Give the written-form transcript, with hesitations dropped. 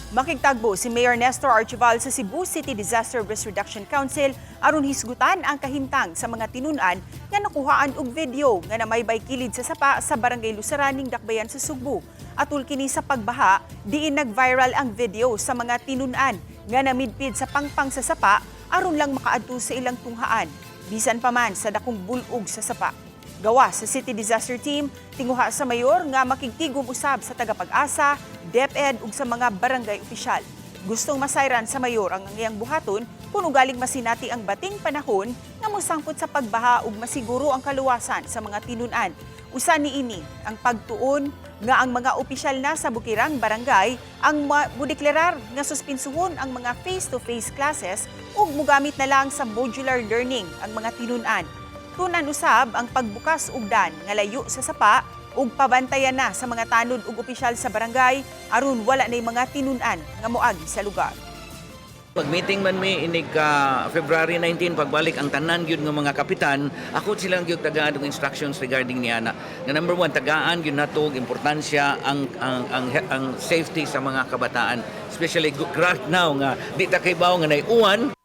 Makigtagbo si Mayor Nestor Archival sa Cebu City Disaster Risk Reduction Council aron hisgutan ang kahimtang sa mga tinun-an nga nakuhaan og video nga namaybay kilid sa sapa sa Barangay Lusaraning, Dakbayan sa Sugbo. Atul kini sa pagbaha, diin nag-viral ang video sa mga tinun-an nga namidpid sa pangpang sa sapa aron lang makaadto sa ilang tunghaan. Bisan pa man sa dakong bulog sa sapa. Gawa sa City Disaster Team, tinguha sa mayor nga makigtigom usab sa tagapag-asa, DepEd ug sa mga barangay opisyal. Gustong masayran sa mayor ang iyang buhaton kung galing masinati ang bating panahon nga mosangpot sa pagbaha ug masiguro ang kaluwasan sa mga tinun-an. Usa niini ang pagtuon nga ang mga opisyal na sa bukirang barangay ang mudeklarar nga suspensuhon ang mga face-to-face classes ug mugamit na lang sa modular learning ang mga tinun-an. Tunan usab ang pagbukas ug dan nga layo sa sapa ug pabantayan na sa mga tanod ug opisyal sa barangay aron wala nay mga tinun-an nga moagi sa lugar. Pag-meeting man mi inig February 19 pagbalik ang tanan gyud nga mga kapitan, ako silang gyud tagaan og instructions regarding niana. Nga number 1 tagaan gyud nato og importansya ang safety sa mga kabataan, especially right now nga di ta kay bawo nga nay uwan.